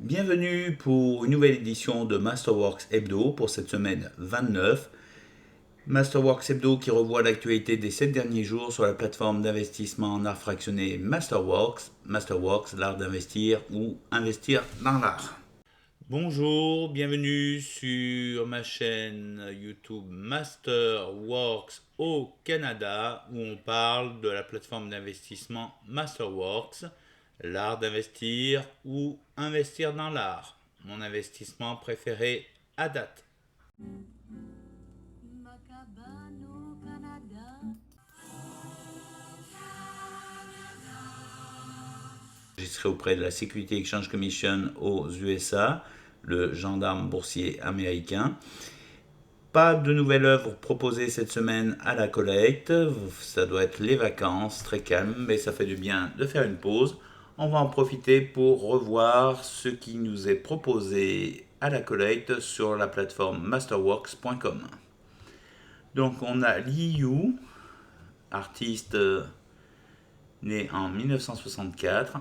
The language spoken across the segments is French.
Bienvenue pour une nouvelle édition de Masterworks Hebdo pour cette semaine 29. Masterworks Hebdo qui revoit l'actualité des 7 derniers jours sur la plateforme d'investissement en art fractionné Masterworks. Masterworks, l'art d'investir ou investir dans l'art. Bonjour, bienvenue sur ma chaîne YouTube Masterworks au Canada où on parle de la plateforme d'investissement Masterworks, l'art d'investir ou investir dans l'art, mon investissement préféré à date. Enregistré auprès de la Security Exchange Commission aux USA, le gendarme boursier américain. Pas de nouvelle œuvre proposée cette semaine à la collecte. Ça doit être les vacances, très calme, mais ça fait du bien de faire une pause. On va en profiter pour revoir ce qui nous est proposé à la collecte sur la plateforme masterworks.com. Donc on a Liu, artiste né en 1964.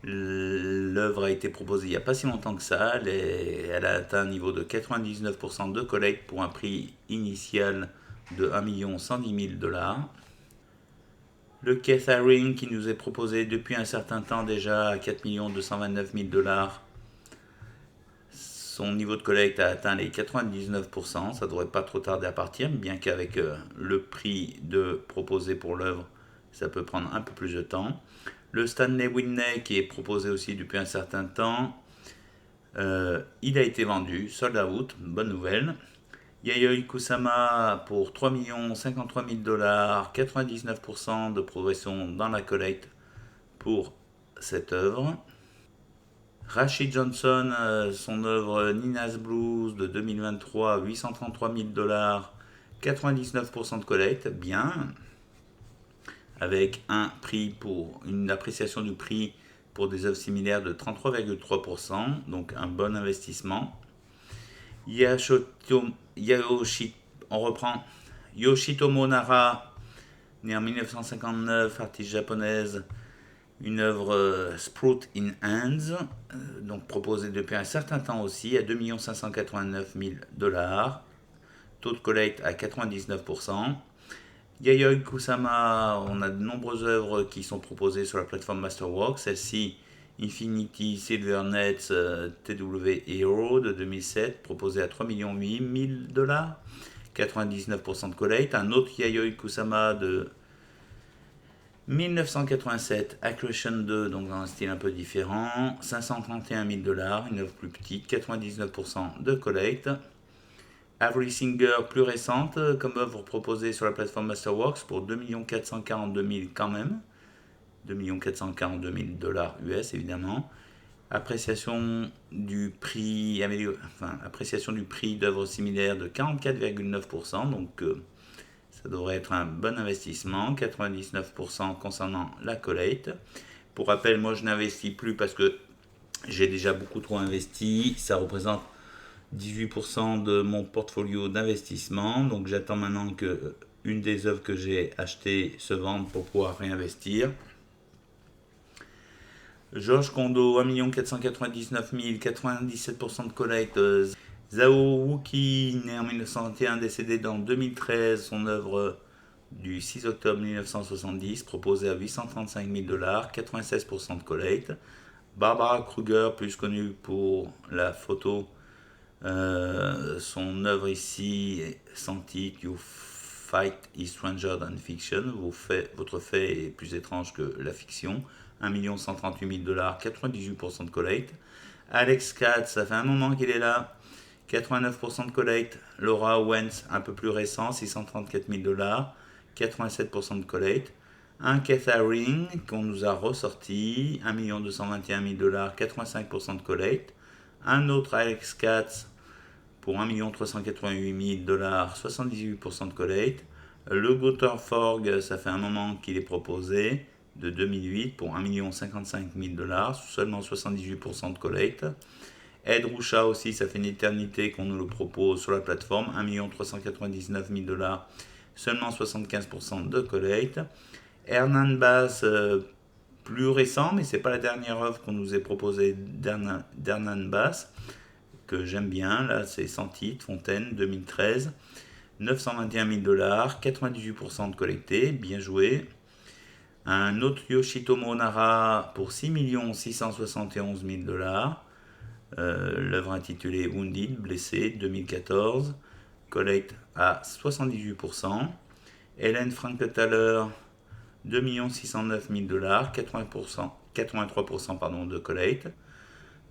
L'œuvre a été proposée il n'y a pas si longtemps que ça. Elle a atteint un niveau de 99% de collecte pour un prix initial de 1 110 000 $. Le Catharing qui nous est proposé depuis un certain temps déjà à 4 229 000 $. Son niveau de collecte a atteint les 99%. Ça ne devrait pas trop tarder à partir, bien qu'avec le prix proposé pour l'œuvre, ça peut prendre un peu plus de temps. Le Stanley Whitney qui est proposé aussi depuis un certain temps, il a été vendu, sold out, bonne nouvelle. Yayoi Kusama pour 3 53 000 $, 99% de progression dans la collecte pour cette œuvre. Rashid Johnson, son œuvre Nina's Blues de 2023, 833 000 $, 99% de collecte, bien, avec un prix pour une appréciation du prix pour des œuvres similaires de 33,3%, donc un bon investissement. Yoshitomo Nara, né en 1959, artiste japonaise, une œuvre Sprout in Hands, donc proposée depuis un certain temps aussi, à 2 589 000 $, taux de collecte à 99%. Yayoi Kusama, on a de nombreuses œuvres qui sont proposées sur la plateforme Masterworks. Celle-ci, Infinity Silver Nets TW Hero de 2007, proposée à 3 800 000 $, 99% de collecte. Un autre Yayoi Kusama de 1987, Accretion 2, donc dans un style un peu différent, 531 000 $, une œuvre plus petite, 99% de collecte. Avery Singer, plus récente, comme œuvre proposée sur la plateforme Masterworks pour 2 442 000 quand même. 2 442 000 $ US évidemment. Appréciation du prix d'œuvres similaires de 44,9%, donc ça devrait être un bon investissement, 99% concernant la collecte. Pour rappel, moi je n'investis plus parce que j'ai déjà beaucoup trop investi, ça représente 18% de mon portfolio d'investissement. Donc j'attends maintenant que une des œuvres que j'ai achetées se vende pour pouvoir réinvestir. Georges Condo, 1 499 000, 97% de collecte. Zhao Wuki, né en 1961, décédé dans 2013, son œuvre du 6 octobre 1970, proposée à 835 000 $, 96% de collecte. Barbara Kruger, plus connue pour la photo, son œuvre ici, sans titre, You Fight is Stranger Than Fiction, votre fait est plus étrange que la fiction, 1 138 000 $, 98% de collecte. Alex Katz, ça fait un moment qu'il est là, 89% de collecte. Laura Owens, un peu plus récent, 634 000 $, 87% de collecte. Un Catharing qu'on nous a ressorti, 1 221 000 $, 85% de collecte. Un autre Alex Katz pour 1 388 000 $, 78% de collecte. Le Gotthard Forg, ça fait un moment qu'il est proposé, de 2008 pour 1 55 000 $, seulement 78% de collecte. Ed Ruscha aussi, ça fait une éternité qu'on nous le propose sur la plateforme, 1 399 000 $, seulement 75% de collecte. Hernan Bass, plus récent, mais c'est pas la dernière œuvre qu'on nous ait proposée d'Hernan Bass, que j'aime bien. Là, c'est sans titre, Fontaine, 2013. 921 000 $, 98% de collecté, bien joué. Un autre Yoshitomo Nara pour 6 671 000 $. L'œuvre intitulée Wounded, blessé, 2014. Collecte à 78%. Hélène Frankenthaler, 2 609 000 $, 83% pardon, de collecte.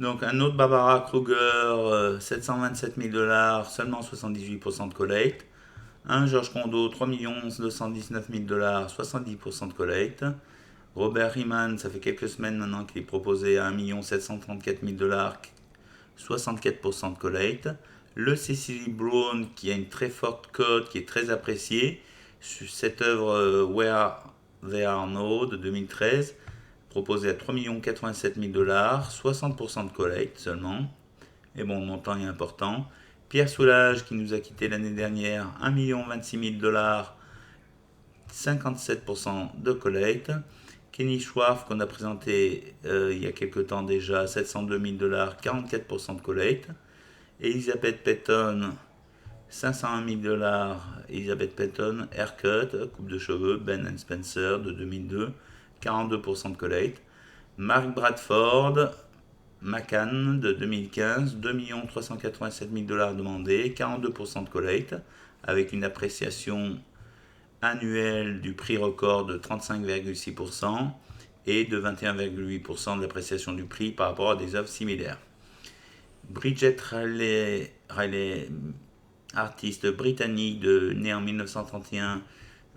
Donc un autre Barbara Kruger, 727 000 $, seulement 78% de collecte. Un Georges Condo, 3 219 000 $, 70% de collecte. Robert Riemann, ça fait quelques semaines maintenant qu'il est proposé à 1 734 000 $, 64% de collecte. Le Cecily Brown, qui a une très forte cote, qui est très appréciée. Cette œuvre Where They Are Now de 2013, proposée à 3 087 000 $, 60% de collecte seulement. Et bon, le montant est important. Pierre Soulages, qui nous a quitté l'année dernière, 1 026 000 $, 57% de collecte. Kenny Schwarf, qu'on a présenté il y a quelques temps déjà, 702 000 $, 44% de collecte. Elizabeth Peyton, 501 000 $, Elizabeth Peyton, Haircut, coupe de cheveux, Ben Spencer de 2002, 42% de collecte. Mark Bradford, McCann de 2015, 2 387 000 $ demandés, 42% de collecte, avec une appréciation annuelle du prix record de 35,6% et de 21,8% de l'appréciation du prix par rapport à des œuvres similaires. Bridget Riley, artiste britannique née en 1931,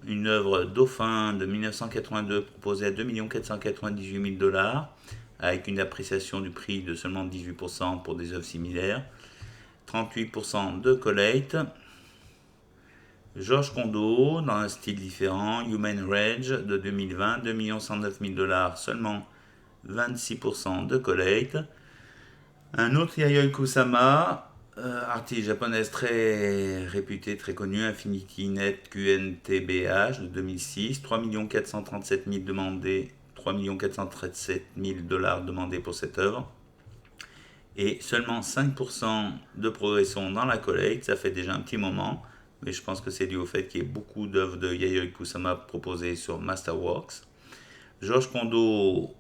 une œuvre Dauphin de 1982 proposée à 2 498 000 $, avec une appréciation du prix de seulement 18% pour des œuvres similaires, 38% de collecte. Georges Condo, dans un style différent, Human Rage de 2020, 2 109 000 $, seulement 26% de collecte. Un autre Yayoi Kusama, artiste japonaise très réputée, très connue, Infinity Net QNTBH de 2006, 3 437 000 demandés, 3 437 000 $ demandés pour cette œuvre. Et seulement 5% de progression dans la collecte, ça fait déjà un petit moment, mais je pense que c'est dû au fait qu'il y ait beaucoup d'œuvres de Yayoi Kusama proposées sur Masterworks. Georges Condo,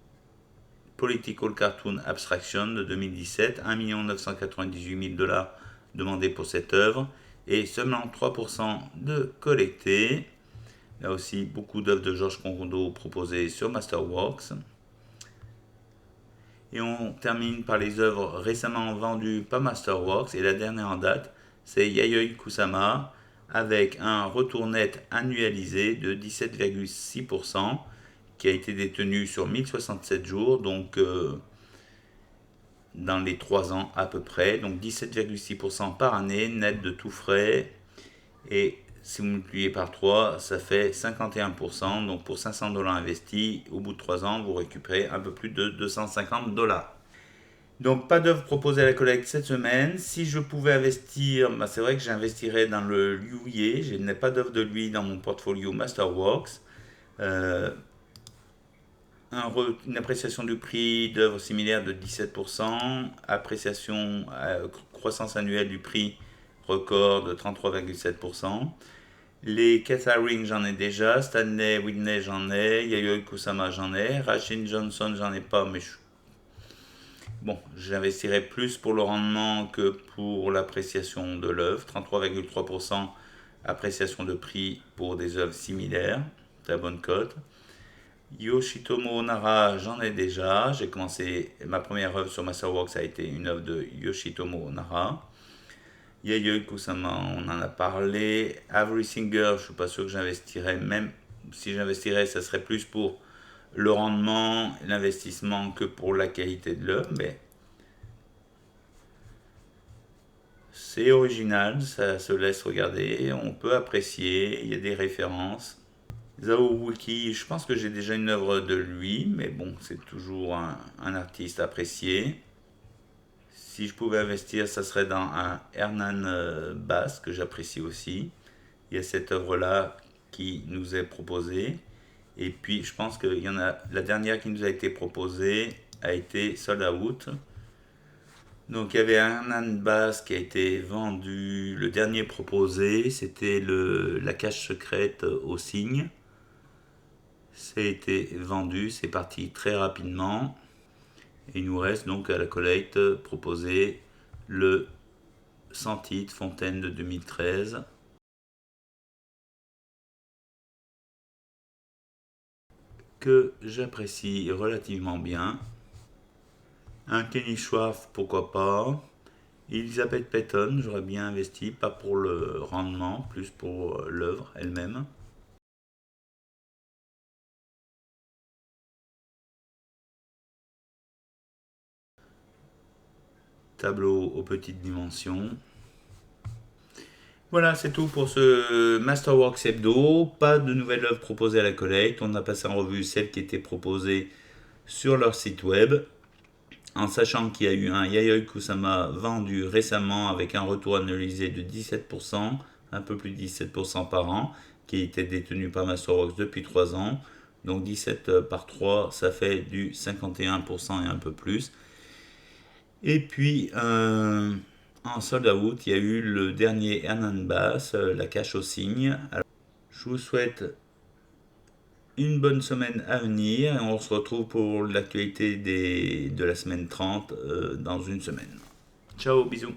Political Cartoon Abstraction de 2017, 1 998 000 $ demandés pour cette œuvre et seulement 3% de collectés. Là aussi, beaucoup d'œuvres de Georges Condo proposées sur Masterworks. Et on termine par les œuvres récemment vendues par Masterworks. Et la dernière en date, c'est Yayoi Kusama avec un retour net annualisé de 17,6% qui a été détenu sur 1067 jours, donc dans les 3 ans à peu près. Donc 17,6% par année, net de tout frais. Et si vous multipliez par 3, ça fait 51%. Donc pour 500 $ investis, au bout de 3 ans, vous récupérez un peu plus de 250 $. Donc pas d'œuvre proposée à la collecte cette semaine. Si je pouvais investir, c'est vrai que j'investirais dans le Liu Ye. Je n'ai pas d'œuvre de lui dans mon portfolio Masterworks. Une appréciation du prix d'œuvres similaires de 17%, appréciation croissance annuelle du prix record de 33,7%. Les Catharing, j'en ai déjà, Stanley Whitney, j'en ai, Yayoi Kusama, j'en ai, Rachin Johnson, j'en ai pas, mais j'investirais plus pour le rendement que pour l'appréciation de l'œuvre. 33,3% appréciation de prix pour des œuvres similaires, très bonne cote. Yoshitomo Nara, j'en ai déjà. J'ai commencé, ma première œuvre sur Masterworks a été une œuvre de Yoshitomo Nara. Yayoi Kusama, on en a parlé. Avery Singer, je suis pas sûr que j'investirais. Même si j'investirais, ça serait plus pour le rendement et l'investissement que pour la qualité de l'œuvre. Mais c'est original, ça se laisse regarder, on peut apprécier, il y a des références. Zhao Wuki, je pense que j'ai déjà une œuvre de lui, mais bon, c'est toujours un artiste apprécié. Si je pouvais investir, ça serait dans un Hernan Bass, que j'apprécie aussi. Il y a cette œuvre-là qui nous est proposée. Et puis je pense qu'il y en a, la dernière qui nous a été proposée a été sold out. Donc il y avait un Hernan Bass qui a été vendu, le dernier proposé, c'était la cache secrète au cygne. Ça a été vendu, c'est parti très rapidement. Et il nous reste donc à la collecte proposé le 100 titres Fontaine de 2013. Que j'apprécie relativement bien. Un Kenny Schwartz, pourquoi pas. Elizabeth Peyton, j'aurais bien investi, pas pour le rendement, plus pour l'œuvre elle-même. Tableau aux petites dimensions. Voilà, c'est tout pour ce Masterworks Hebdo. Pas de nouvelles œuvres proposées à la collecte. On a passé en revue celles qui étaient proposées sur leur site web. En sachant qu'il y a eu un Yayoi Kusama vendu récemment avec un retour analysé de 17%, un peu plus de 17% par an, qui était détenu par Masterworks depuis 3 ans. Donc 17 par 3, ça fait du 51% et un peu plus. Et puis, en sold out, il y a eu le dernier Hernan Bass, la cache au cygne. Alors, je vous souhaite une bonne semaine à venir et on se retrouve pour l'actualité de la semaine 30 dans une semaine. Ciao, bisous.